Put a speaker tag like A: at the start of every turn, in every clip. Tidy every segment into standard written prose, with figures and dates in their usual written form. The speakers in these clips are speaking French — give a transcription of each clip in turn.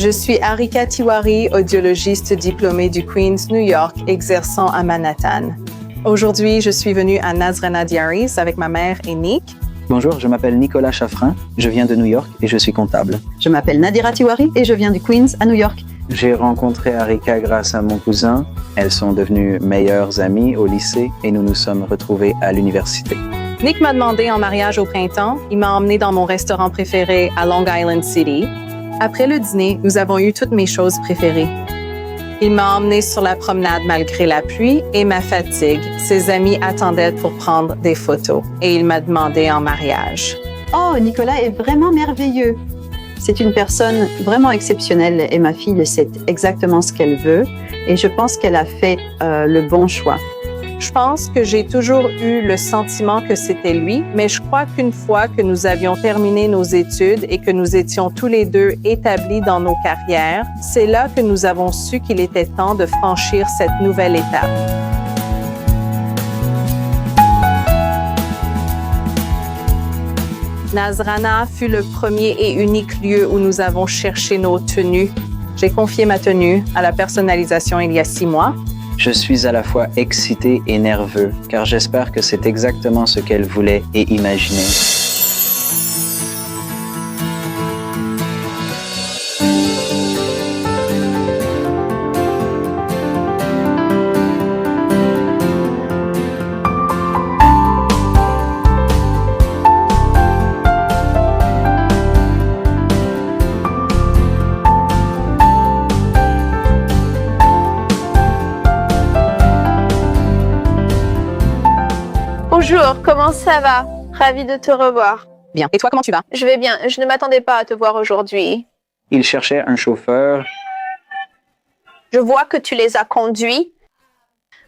A: Je suis Harika Tiwari, audiologiste diplômée du Queen's New York, exerçant à Manhattan. Aujourd'hui, je suis venue à Nazrana Diaries avec ma mère et Nick.
B: Bonjour, je m'appelle Nicolas Chaffrin, je viens de New York et je suis comptable.
C: Je m'appelle Nadira Tiwari et je viens du Queens à New York.
B: J'ai rencontré Harika grâce à mon cousin. Elles sont devenues meilleures amies au lycée et nous nous sommes retrouvés à l'université.
A: Nick m'a demandé en mariage au printemps. Il m'a emmené dans mon restaurant préféré à Long Island City. Après le dîner, nous avons eu toutes mes choses préférées. Il m'a emmené sur la promenade malgré la pluie et ma fatigue. Ses amis attendaient pour prendre des photos et il m'a demandé en mariage.
C: Oh, Nicolas est vraiment merveilleux. C'est une personne vraiment exceptionnelle et ma fille sait exactement ce qu'elle veut et je pense qu'elle a fait le bon choix.
A: Je pense que j'ai toujours eu le sentiment que c'était lui, mais je crois qu'une fois que nous avions terminé nos études et que nous étions tous les deux établis dans nos carrières, c'est là que nous avons su qu'il était temps de franchir cette nouvelle étape. Nazrana fut le premier et unique lieu où nous avons cherché nos tenues. J'ai confié ma tenue à la personnalisation il y a 6 mois.
B: Je suis à la fois excité et nerveux, car j'espère que c'est exactement ce qu'elle voulait et imaginait.
D: Bonjour, comment ça va? Ravie de te revoir.
A: Bien. Et toi, comment tu vas?
D: Je vais bien. Je ne m'attendais pas à te voir aujourd'hui.
B: Il cherchait un chauffeur.
D: Je vois que tu les as conduits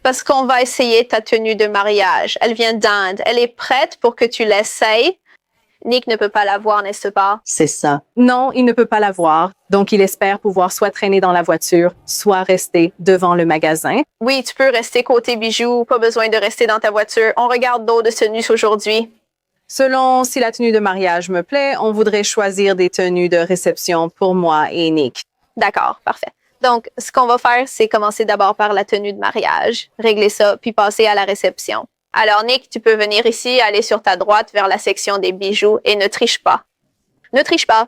D: parce qu'on va essayer ta tenue de mariage. Elle vient d'Inde. Elle est prête pour que tu l'essayes. Nick ne peut pas la voir, n'est-ce pas?
C: C'est ça.
A: Non, il ne peut pas la voir. Donc, il espère pouvoir soit traîner dans la voiture, soit rester devant le magasin.
D: Oui, tu peux rester côté bijoux. Pas besoin de rester dans ta voiture. On regarde d'autres tenues aujourd'hui.
A: Selon si la tenue de mariage me plaît, on voudrait choisir des tenues de réception pour moi et Nick.
D: D'accord, parfait. Donc, ce qu'on va faire, c'est commencer d'abord par la tenue de mariage, régler ça, puis passer à la réception. Alors, Nick, tu peux venir ici, aller sur ta droite vers la section des bijoux et ne triche pas. Ne triche pas.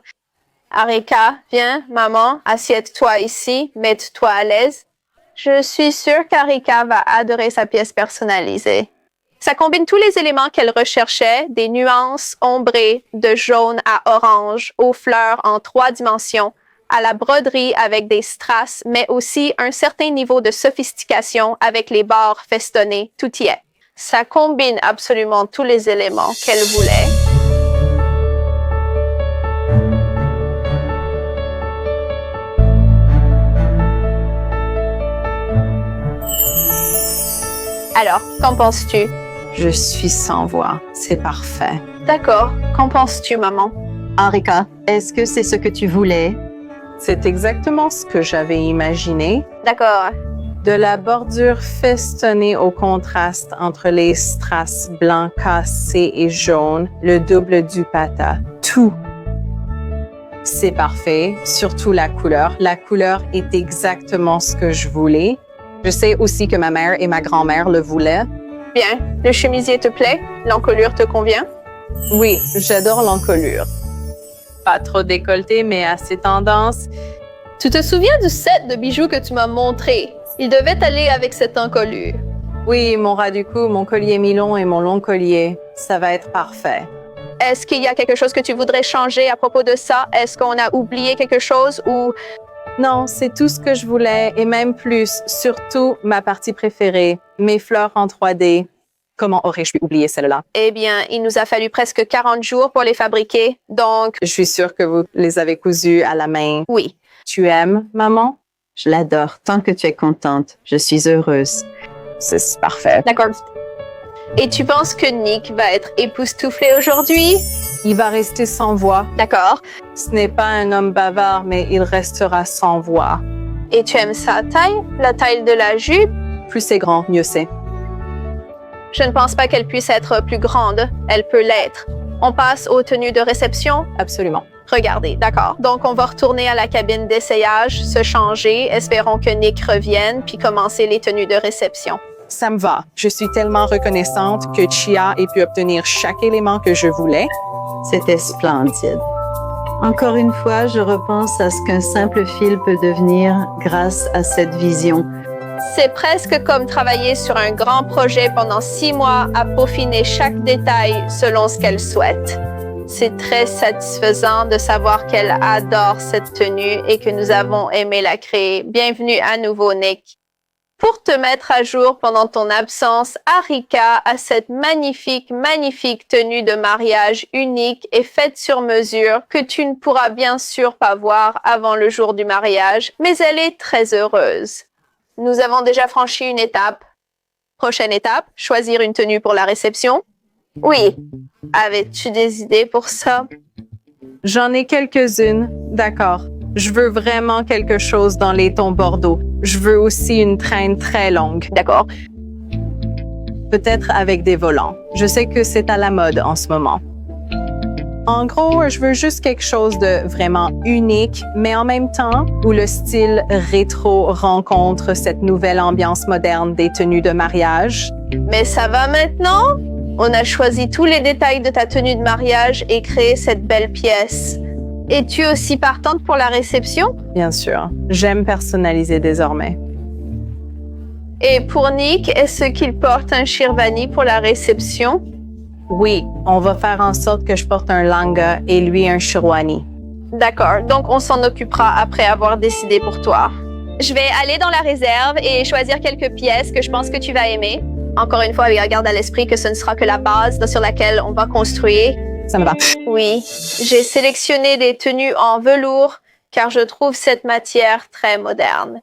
D: Harika, viens, maman, assieds-toi ici, mets-toi à l'aise. Je suis sûre qu'Harika va adorer sa pièce personnalisée. Ça combine tous les éléments qu'elle recherchait, des nuances ombrées de jaune à orange, aux fleurs en 3 dimensions, à la broderie avec des strass, mais aussi un certain niveau de sophistication avec les bords festonnés, tout y est. Ça combine absolument tous les éléments qu'elle voulait. Alors, qu'en penses-tu?
A: Je suis sans voix. C'est parfait.
D: D'accord. Qu'en penses-tu, maman?
C: Harika, est-ce que c'est ce que tu voulais?
A: C'est exactement ce que j'avais imaginé.
D: D'accord.
A: De la bordure festonnée au contraste entre les strass blancs cassés et jaunes, le double du pata. Tout. C'est parfait, surtout la couleur. La couleur est exactement ce que je voulais. Je sais aussi que ma mère et ma grand-mère le voulaient.
D: Bien. Le chemisier te plaît? L'encolure te convient?
A: Oui, j'adore l'encolure. Pas trop décolleté, mais assez tendance.
D: Tu te souviens du set de bijoux que tu m'as montré? Il devait aller avec cette encolure.
A: Oui, mon ras du cou, mon collier mi-long et mon long collier. Ça va être parfait.
D: Est-ce qu'il y a quelque chose que tu voudrais changer à propos de ça? Est-ce qu'on a oublié quelque chose ou...
A: Non, c'est tout ce que je voulais et même plus. Surtout ma partie préférée, mes fleurs en 3D. Comment aurais-je pu oublier celle-là?
D: Eh bien, il nous a fallu presque 40 jours pour les fabriquer, donc...
A: Je suis sûre que vous les avez cousues à la main.
D: Oui.
A: Tu aimes, maman?
C: Je l'adore. Tant que tu es contente, je suis heureuse.
A: C'est parfait.
D: D'accord. Et tu penses que Nick va être époustouflé aujourd'hui?
A: Il va rester sans voix.
D: D'accord.
A: Ce n'est pas un homme bavard, mais il restera sans voix.
D: Et tu aimes sa taille? La taille de la jupe?
A: Plus c'est grand, mieux c'est.
D: Je ne pense pas qu'elle puisse être plus grande. Elle peut l'être. On passe aux tenues de réception?
A: Absolument.
D: Regardez, d'accord. Donc, on va retourner à la cabine d'essayage, se changer. Espérons que Nick revienne, puis commencer les tenues de réception.
A: Ça me va. Je suis tellement reconnaissante que Chia ait pu obtenir chaque élément que je voulais.
C: C'était splendide. Encore une fois, je repense à ce qu'un simple fil peut devenir grâce à cette vision.
D: C'est presque comme travailler sur un grand projet pendant 6 mois à peaufiner chaque détail selon ce qu'elle souhaite. C'est très satisfaisant de savoir qu'elle adore cette tenue et que nous avons aimé la créer. Bienvenue à nouveau, Nick. Pour te mettre à jour pendant ton absence, Arika a cette magnifique tenue de mariage unique et faite sur mesure que tu ne pourras bien sûr pas voir avant le jour du mariage, mais elle est très heureuse. Nous avons déjà franchi une étape. Prochaine étape, choisir une tenue pour la réception. Oui. Avais-tu des idées pour ça?
A: J'en ai quelques-unes. D'accord. Je veux vraiment quelque chose dans les tons bordeaux. Je veux aussi une traîne très longue.
D: D'accord.
A: Peut-être avec des volants. Je sais que c'est à la mode en ce moment. En gros, je veux juste quelque chose de vraiment unique, mais en même temps où le style rétro rencontre cette nouvelle ambiance moderne des tenues de mariage.
D: Mais ça va maintenant? On a choisi tous les détails de ta tenue de mariage et créé cette belle pièce. Es-tu aussi partante pour la réception?
A: Bien sûr. J'aime personnaliser désormais.
D: Et pour Nick, est-ce qu'il porte un shirvani pour la réception?
A: Oui, on va faire en sorte que je porte un langa et lui un sherwani.
D: D'accord, donc on s'en occupera après avoir décidé pour toi. Je vais aller dans la réserve et choisir quelques pièces que je pense que tu vas aimer. Encore une fois, garde à l'esprit que ce ne sera que la base sur laquelle on va construire.
A: Ça me va.
D: Oui, j'ai sélectionné des tenues en velours car je trouve cette matière très moderne.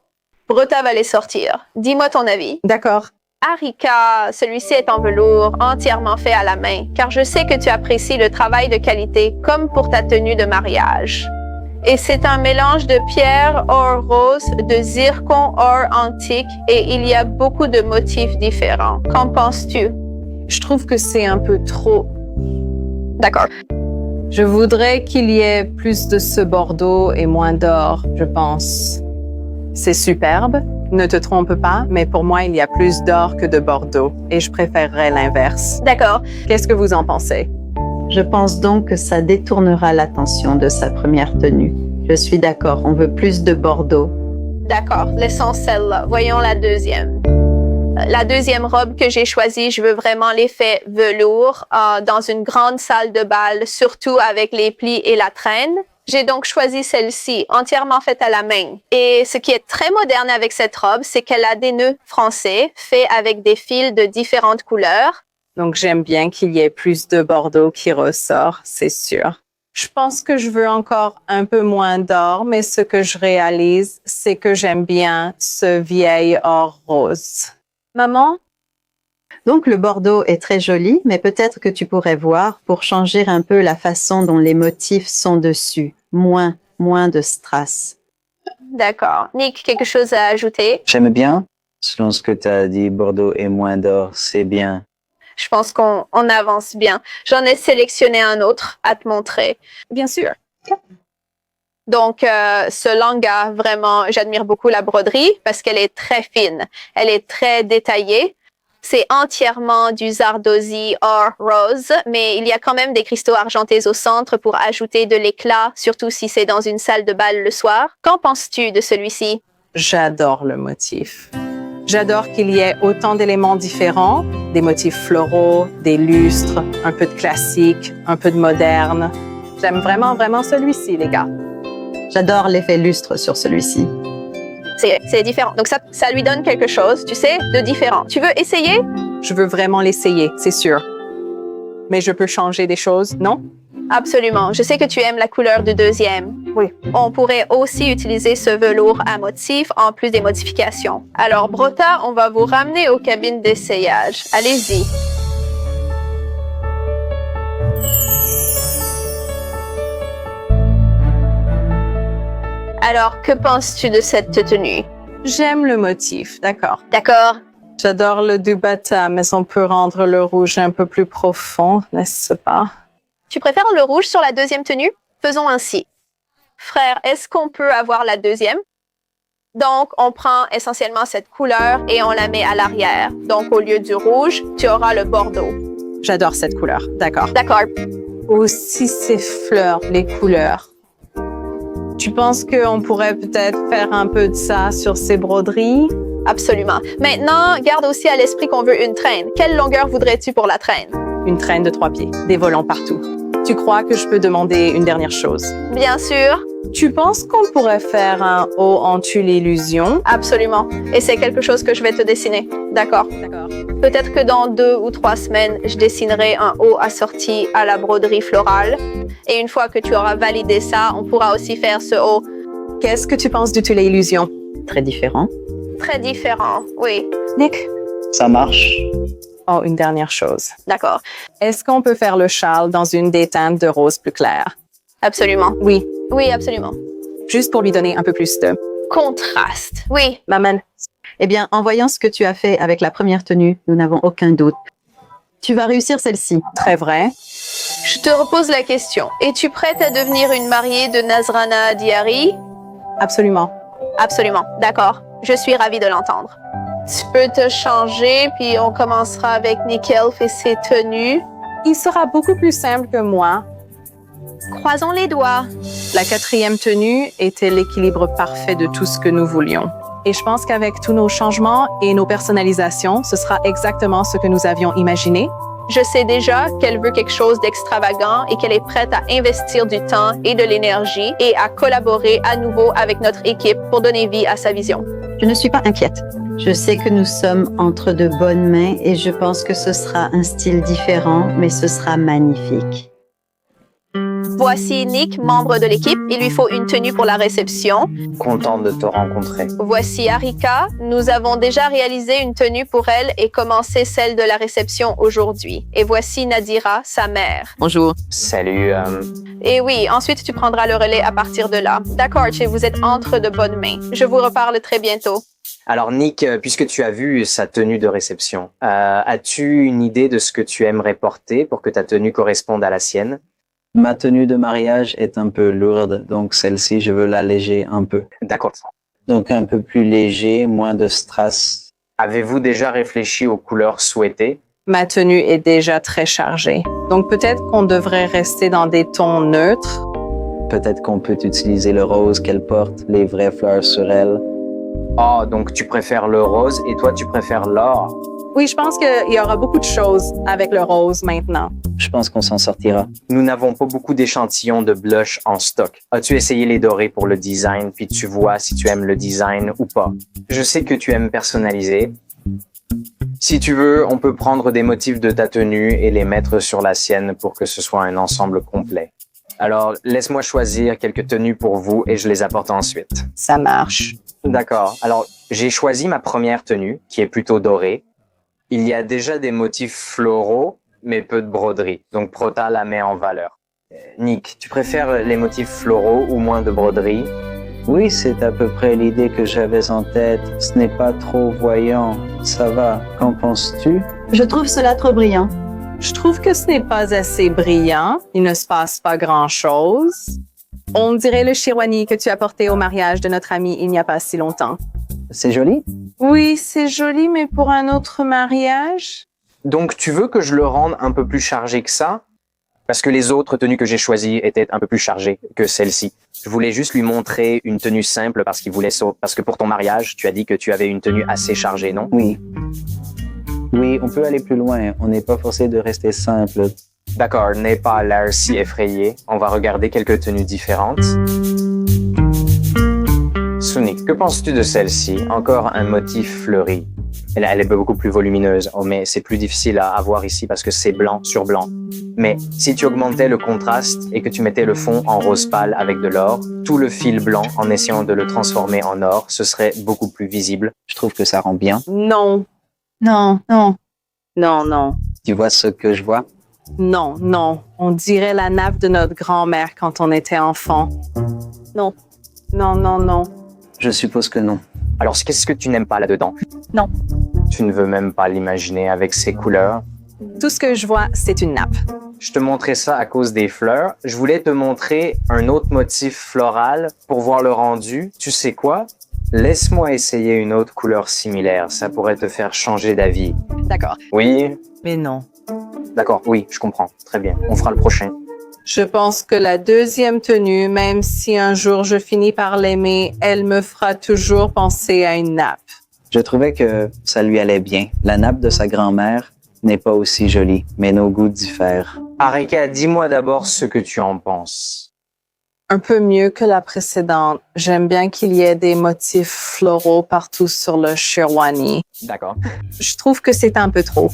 D: Brota va les sortir. Dis-moi ton avis.
A: D'accord.
D: Arika, celui-ci est en velours, entièrement fait à la main, car je sais que tu apprécies le travail de qualité comme pour ta tenue de mariage. Et c'est un mélange de pierre or rose, de zircon or antique, et il y a beaucoup de motifs différents. Qu'en penses-tu?
A: Je trouve que c'est un peu trop.
D: D'accord.
A: Je voudrais qu'il y ait plus de ce bordeaux et moins d'or, je pense. C'est superbe, ne te trompe pas, mais pour moi, il y a plus d'or que de bordeaux, et je préférerais l'inverse.
D: D'accord.
A: Qu'est-ce que vous en pensez?
C: Je pense donc que ça détournera l'attention de sa première tenue. Je suis d'accord, on veut plus de bordeaux.
D: D'accord, laissons celle-là. Voyons la deuxième. La deuxième robe que j'ai choisie, je veux vraiment l'effet velours dans une grande salle de bal, surtout avec les plis et la traîne. J'ai donc choisi celle-ci, entièrement faite à la main. Et ce qui est très moderne avec cette robe, c'est qu'elle a des nœuds français faits avec des fils de différentes couleurs.
A: Donc, j'aime bien qu'il y ait plus de bordeaux qui ressort, c'est sûr. Je pense que je veux encore un peu moins d'or, mais ce que je réalise, c'est que j'aime bien ce vieil or rose. Maman?
C: Donc le bordeaux est très joli, mais peut-être que tu pourrais voir pour changer un peu la façon dont les motifs sont dessus. Moins de strass.
D: D'accord. Nick, quelque chose à ajouter?
B: J'aime bien. Selon ce que tu as dit, bordeaux et moins d'or, c'est bien.
D: Je pense qu'on avance bien. J'en ai sélectionné un autre à te montrer.
A: Bien sûr.
D: Donc, ce langa, vraiment, j'admire beaucoup la broderie parce qu'elle est très fine. Elle est très détaillée. C'est entièrement du zardozi or rose, mais il y a quand même des cristaux argentés au centre pour ajouter de l'éclat, surtout si c'est dans une salle de bal le soir. Qu'en penses-tu de celui-ci?
A: J'adore le motif. J'adore qu'il y ait autant d'éléments différents, des motifs floraux, des lustres, un peu de classique, un peu de moderne. J'aime vraiment celui-ci, les gars.
C: J'adore l'effet lustre sur celui-ci.
D: C'est différent. Donc, ça lui donne quelque chose, tu sais, de différent. Tu veux essayer?
A: Je veux vraiment l'essayer, c'est sûr. Mais je peux changer des choses, non?
D: Absolument. Je sais que tu aimes la couleur du deuxième.
A: Oui.
D: On pourrait aussi utiliser ce velours à motif en plus des modifications. Alors, Brota, on va vous ramener aux cabines d'essayage. Allez-y. Alors, que penses-tu de cette tenue?
A: J'aime le motif, d'accord.
D: D'accord.
A: J'adore le dupatta, mais on peut rendre le rouge un peu plus profond, n'est-ce pas?
D: Tu préfères le rouge sur la deuxième tenue? Faisons ainsi. Frère, est-ce qu'on peut avoir la deuxième? Donc, on prend essentiellement cette couleur et on la met à l'arrière. Donc, au lieu du rouge, tu auras le bordeaux.
A: J'adore cette couleur. D'accord.
D: D'accord.
A: Aussi ces fleurs, les couleurs. Tu penses qu'on pourrait peut-être faire un peu de ça sur ces broderies?
D: Absolument. Maintenant, garde aussi à l'esprit qu'on veut une traîne. Quelle longueur voudrais-tu pour la traîne?
A: Une traîne de 3 pieds, des volants partout. Tu crois que je peux demander une dernière chose?
D: Bien sûr.
A: Tu penses qu'on pourrait faire un haut en tulle illusion?
D: Absolument. Et c'est quelque chose que je vais te dessiner. D'accord.
A: D'accord.
D: Peut-être que dans 2 ou 3 semaines, je dessinerai un haut assorti à la broderie florale. Et une fois que tu auras validé ça, on pourra aussi faire ce haut.
A: Qu'est-ce que tu penses du tulle illusion?
C: Très différent.
D: Très différent, oui.
A: Nick?
B: Ça marche.
A: Oh, une dernière chose.
D: D'accord.
A: Est-ce qu'on peut faire le châle dans une des teintes de rose plus claire?
D: Absolument.
A: Oui,
D: Oui, absolument.
A: juste pour lui donner un peu plus de...
D: Contraste. Oui.
A: Maman,
C: Eh bien, en voyant ce que tu as fait avec la première tenue, nous n'avons aucun doute. Tu vas réussir celle-ci.
A: très vrai.
D: Je te repose la question. Es-tu prête à devenir une mariée de Nazrana Diari?
A: Absolument.
D: Absolument. D'accord. Je suis ravie de l'entendre. Tu peux te changer, puis on commencera avec Nikelf et ses tenues.
A: Il sera beaucoup plus simple que moi.
D: Croisons les doigts.
A: La 4e tenue était l'équilibre parfait de tout ce que nous voulions. Et je pense qu'avec tous nos changements et nos personnalisations, ce sera exactement ce que nous avions imaginé.
D: Je sais déjà qu'elle veut quelque chose d'extravagant et qu'elle est prête à investir du temps et de l'énergie et à collaborer à nouveau avec notre équipe pour donner vie à sa vision.
C: Je ne suis pas inquiète. Je sais que nous sommes entre de bonnes mains et je pense que ce sera un style différent, mais ce sera magnifique.
D: Voici Nick, membre de l'équipe. Il lui faut une tenue pour la réception.
B: Content de te rencontrer.
D: Voici Arika. Nous avons déjà réalisé une tenue pour elle et commencé celle de la réception aujourd'hui. Et voici Nadira, sa mère.
C: Bonjour.
B: Salut.
D: Et oui, ensuite tu prendras le relais à partir de là. D'accord, vous êtes entre de bonnes mains. Je vous reparle très bientôt.
E: Alors Nick, puisque tu as vu sa tenue de réception, as-tu une idée de ce que tu aimerais porter pour que ta tenue corresponde à la sienne?
B: Ma tenue de mariage est un peu lourde, donc celle-ci, je veux l'alléger un peu.
E: D'accord.
B: Donc un peu plus léger, moins de strass.
E: Avez-vous déjà réfléchi aux couleurs souhaitées?
A: Ma tenue est déjà très chargée. Donc peut-être qu'on devrait rester dans des tons neutres.
B: Peut-être qu'on peut utiliser le rose qu'elle porte, les vraies fleurs sur elle.
E: Oh, donc tu préfères le rose et toi tu préfères l'or?
A: Oui, je pense qu'il y aura beaucoup de choses avec le rose maintenant.
B: Je pense qu'on s'en sortira.
E: Nous n'avons pas beaucoup d'échantillons de blush en stock. As-tu essayé les dorés pour le design, puis tu vois si tu aimes le design ou pas? Je sais que tu aimes personnaliser. Si tu veux, on peut prendre des motifs de ta tenue et les mettre sur la sienne pour que ce soit un ensemble complet. Alors, laisse-moi choisir quelques tenues pour vous et je les apporte ensuite.
A: Ça marche.
E: D'accord. Alors, j'ai choisi ma première tenue, qui est plutôt dorée. Il y a déjà des motifs floraux, mais peu de broderie. Donc, Prota la met en valeur. Nick, tu préfères les motifs floraux ou moins de broderie?
B: Oui, c'est à peu près l'idée que j'avais en tête. Ce n'est pas trop voyant. Ça va. Qu'en penses-tu?
C: Je trouve cela trop brillant.
A: Je trouve que ce n'est pas assez brillant. Il ne se passe pas grand-chose. On dirait le Shirwani que tu as porté au mariage de notre amie il n'y a pas si longtemps.
B: C'est joli?
A: Oui, c'est joli, mais pour un autre mariage?
E: Donc, tu veux que je le rende un peu plus chargé que ça? Parce que les autres tenues que j'ai choisies étaient un peu plus chargées que celle-ci. Je voulais juste lui montrer une tenue simple parce que pour ton mariage, tu as dit que tu avais une tenue assez chargée, non?
B: Oui. Oui, on peut aller plus loin. On n'est pas forcé de rester simple.
E: D'accord, n'aie pas l'air si effrayé. On va regarder quelques tenues différentes. Sunik, que penses-tu de celle-ci? Encore un motif fleuri. Elle est beaucoup plus volumineuse, mais c'est plus difficile à avoir ici parce que c'est blanc sur blanc. Mais si tu augmentais le contraste et que tu mettais le fond en rose pâle avec de l'or, tout le fil blanc en essayant de le transformer en or, ce serait beaucoup plus visible.
B: Je trouve que ça rend bien.
A: Non,
C: Non, non.
A: non, non,
B: Tu vois ce que je vois?
A: non, non. On dirait la nappe de notre grand-mère quand on était enfant. Non, non, non, non.
B: Je suppose que non.
E: Alors, qu'est-ce que tu n'aimes pas là-dedans?
A: Non.
E: Tu ne veux même pas l'imaginer avec ses couleurs?
A: Tout ce que je vois, c'est une nappe.
E: je te montrais ça à cause des fleurs. Je voulais te montrer un autre motif floral pour voir le rendu. Tu sais quoi? Laisse-moi essayer une autre couleur similaire. Ça pourrait te faire changer d'avis.
C: D'accord.
E: Oui?
A: Mais non.
E: D'accord, oui, je comprends. Très bien. On fera le prochain.
A: Je pense que la deuxième tenue, même si un jour je finis par l'aimer, elle me fera toujours penser à une nappe.
B: Je trouvais que ça lui allait bien. La nappe de sa grand-mère n'est pas aussi jolie, mais nos goûts diffèrent.
E: Arika, dis-moi d'abord ce que tu en penses.
A: Un peu mieux que la précédente. J'aime bien qu'il y ait des motifs floraux partout sur le sherwani.
E: D'accord.
A: Je trouve que c'est un peu trop.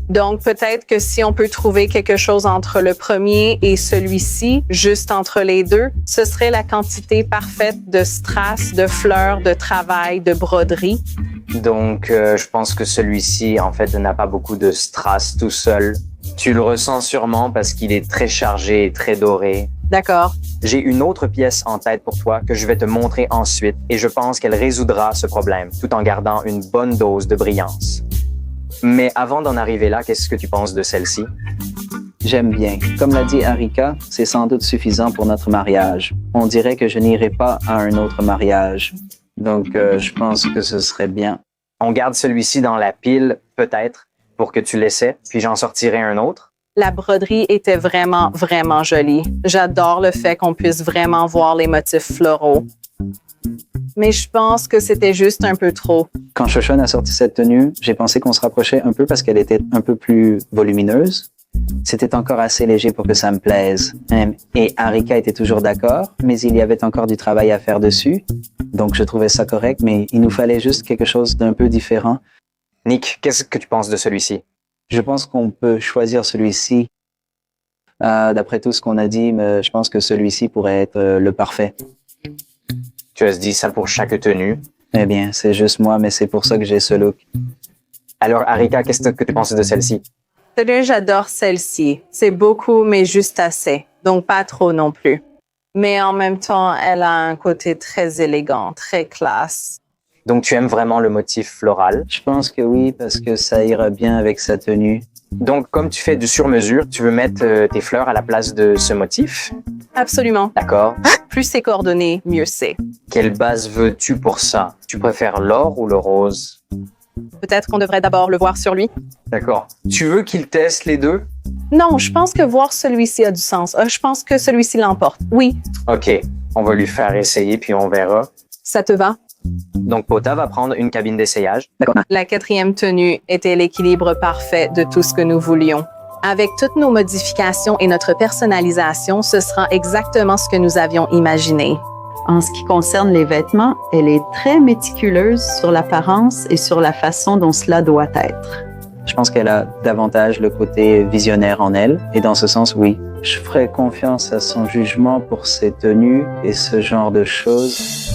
A: Donc, peut-être que si on peut trouver quelque chose entre le premier et celui-ci, juste entre les deux, ce serait la quantité parfaite de strass, de fleurs, de travail, de broderie.
E: Donc, je pense que celui-ci, en fait, n'a pas beaucoup de strass tout seul. Tu le ressens sûrement parce qu'il est très chargé et très doré.
A: D'accord.
E: J'ai une autre pièce en tête pour toi que je vais te montrer ensuite et je pense qu'elle résoudra ce problème tout en gardant une bonne dose de brillance. Mais avant d'en arriver là, qu'est-ce que tu penses de celle-ci?
B: J'aime bien. Comme l'a dit Arika, c'est sans doute suffisant pour notre mariage. On dirait que je n'irai pas à un autre mariage. Donc, je pense que ce serait bien.
E: On garde celui-ci dans la pile, peut-être, pour que tu l'essaies, puis j'en sortirai un autre.
A: La broderie était vraiment, vraiment jolie. J'adore le fait qu'on puisse vraiment voir les motifs floraux. Mais je pense que c'était juste un peu trop.
B: Quand Shoshone a sorti cette tenue, j'ai pensé qu'on se rapprochait un peu parce qu'elle était un peu plus volumineuse. C'était encore assez léger pour que ça me plaise. Et Arika était toujours d'accord, mais il y avait encore du travail à faire dessus. Donc je trouvais ça correct, mais il nous fallait juste quelque chose d'un peu différent.
E: Nick, qu'est-ce que tu penses de celui-ci?
B: Je pense qu'on peut choisir celui-ci. D'après tout ce qu'on a dit, mais je pense que celui-ci pourrait être le parfait.
E: Tu as dit ça pour chaque tenue.
B: Eh bien, c'est juste moi, mais c'est pour ça que j'ai ce look.
E: Alors, Arika, qu'est-ce que tu penses de celle-ci?
A: J'adore celle-ci. C'est beaucoup, mais juste assez. Donc, pas trop non plus. Mais en même temps, elle a un côté très élégant, très classe.
E: Donc, tu aimes vraiment le motif floral.
B: Je pense que oui, parce que ça ira bien avec sa tenue.
E: Donc, comme tu fais du sur-mesure, tu veux mettre tes fleurs à la place de ce motif?
A: Absolument.
E: D'accord.
A: Plus c'est coordonné, mieux c'est.
E: Quelle base veux-tu pour ça? Tu préfères l'or ou le rose?
A: Peut-être qu'on devrait d'abord le voir sur lui.
E: D'accord. Tu veux qu'il teste les deux?
A: Non, je pense que voir celui-ci a du sens. Je pense que celui-ci l'emporte. Oui.
E: OK. On va lui faire essayer, puis on verra.
A: Ça te va?
E: Donc, Pota va prendre une cabine d'essayage.
B: D'accord.
A: La quatrième tenue était l'équilibre parfait de tout ce que nous voulions. Avec toutes nos modifications et notre personnalisation, ce sera exactement ce que nous avions imaginé.
C: En ce qui concerne les vêtements, elle est très méticuleuse sur l'apparence et sur la façon dont cela doit être.
B: Je pense qu'elle a davantage le côté visionnaire en elle. Et dans ce sens, oui. Je ferai confiance à son jugement pour ses tenues et ce genre de choses.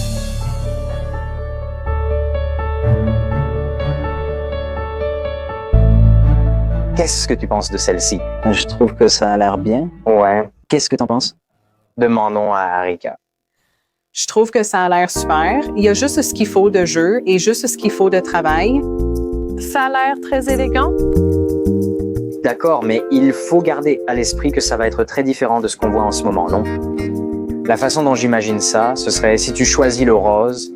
E: Qu'est-ce que tu penses de celle-ci?
B: Je trouve que ça a l'air bien.
E: Ouais.
B: Qu'est-ce que t'en penses?
E: Demandons à Arika.
A: Je trouve que ça a l'air super. Il y a juste ce qu'il faut de jeu et juste ce qu'il faut de travail. Ça a l'air très élégant.
E: D'accord, mais il faut garder à l'esprit que ça va être très différent de ce qu'on voit en ce moment, non? La façon dont j'imagine ça, ce serait si tu choisis le rose,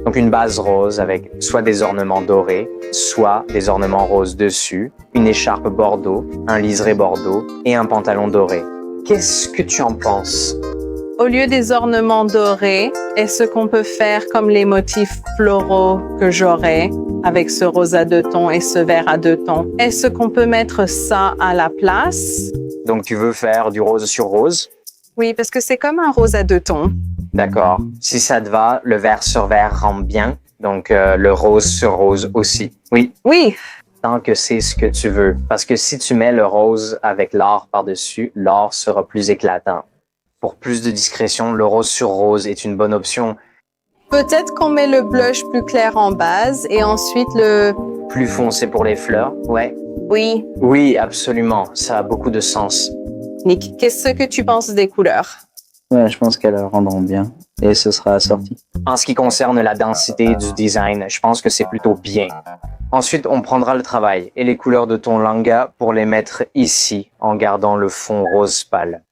E: donc une base rose avec soit des ornements dorés, soit des ornements roses dessus, une écharpe bordeaux, un liseré bordeaux et un pantalon doré. Qu'est-ce que tu en penses?
A: Au lieu des ornements dorés, est-ce qu'on peut faire comme les motifs floraux que j'aurais avec ce rose à 2 tons et ce vert à 2 tons? Est-ce qu'on peut mettre ça à la place?
E: Donc tu veux faire du rose sur rose?
A: Oui, parce que c'est comme un rose à 2 tons.
E: D'accord. Si ça te va, le vert sur vert rentre bien. Donc le rose sur rose aussi. Oui.
A: Oui,
E: Tant que c'est ce que tu veux. Parce que si tu mets le rose avec l'or par-dessus, l'or sera plus éclatant. Pour plus de discrétion, le rose sur rose est une bonne option.
A: peut-être qu'on met le blush plus clair en base et ensuite le...
E: Plus foncé pour les fleurs, ouais.
A: Oui.
E: Oui, absolument. Ça a beaucoup de sens.
A: Nick, qu'est-ce que tu penses des couleurs?
B: Ouais, je pense qu'elles le rendront bien. Et ce sera assorti.
E: En ce qui concerne la densité du design, je pense que c'est plutôt bien. Ensuite, on prendra le travail et les couleurs de ton langa pour les mettre ici, en gardant le fond rose pâle.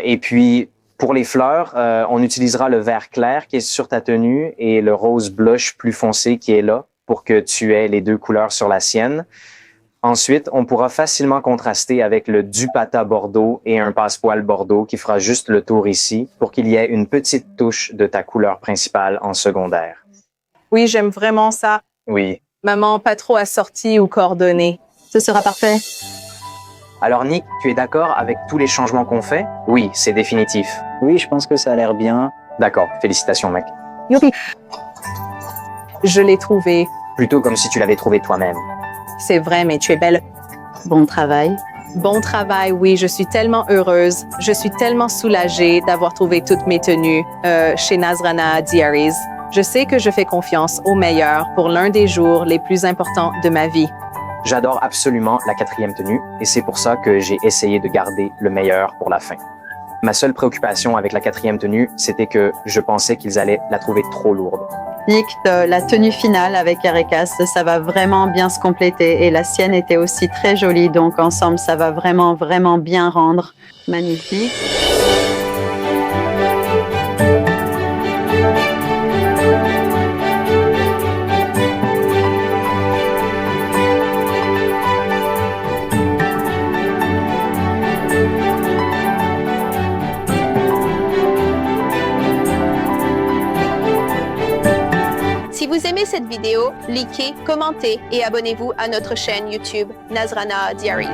E: Et puis, pour les fleurs, on utilisera le vert clair qui est sur ta tenue et le rose blush plus foncé qui est là pour que tu aies les deux couleurs sur la sienne. Ensuite, on pourra facilement contraster avec le Dupata bordeaux et un passepoil bordeaux qui fera juste le tour ici pour qu'il y ait une petite touche de ta couleur principale en secondaire.
A: Oui, j'aime vraiment ça.
E: Oui.
A: Maman, pas trop assortie ou coordonnée.
C: Ce sera parfait.
E: Alors Nick, tu es d'accord avec tous les changements qu'on fait? Oui, c'est définitif.
B: Oui, je pense que ça a l'air bien.
E: D'accord, félicitations mec.
C: Youpi!
A: Je l'ai trouvé.
E: Plutôt comme si tu l'avais trouvé toi-même.
A: C'est vrai, mais tu es belle.
C: Bon travail.
A: Bon travail, oui, je suis tellement heureuse. Je suis tellement soulagée d'avoir trouvé toutes mes tenues chez Nazrana Diaries. Je sais que je fais confiance au meilleur pour l'un des jours les plus importants de ma vie.
E: J'adore absolument la 4e tenue et c'est pour ça que j'ai essayé de garder le meilleur pour la fin. Ma seule préoccupation avec la 4e tenue, c'était que je pensais qu'ils allaient la trouver trop lourde.
C: Nick, la tenue finale avec Arekas, ça va vraiment bien se compléter et la sienne était aussi très jolie, donc ensemble, ça va vraiment, vraiment bien rendre. Magnifique.
D: Si vous aimez cette vidéo, likez, commentez et abonnez-vous à notre chaîne YouTube Nazrana Diaries.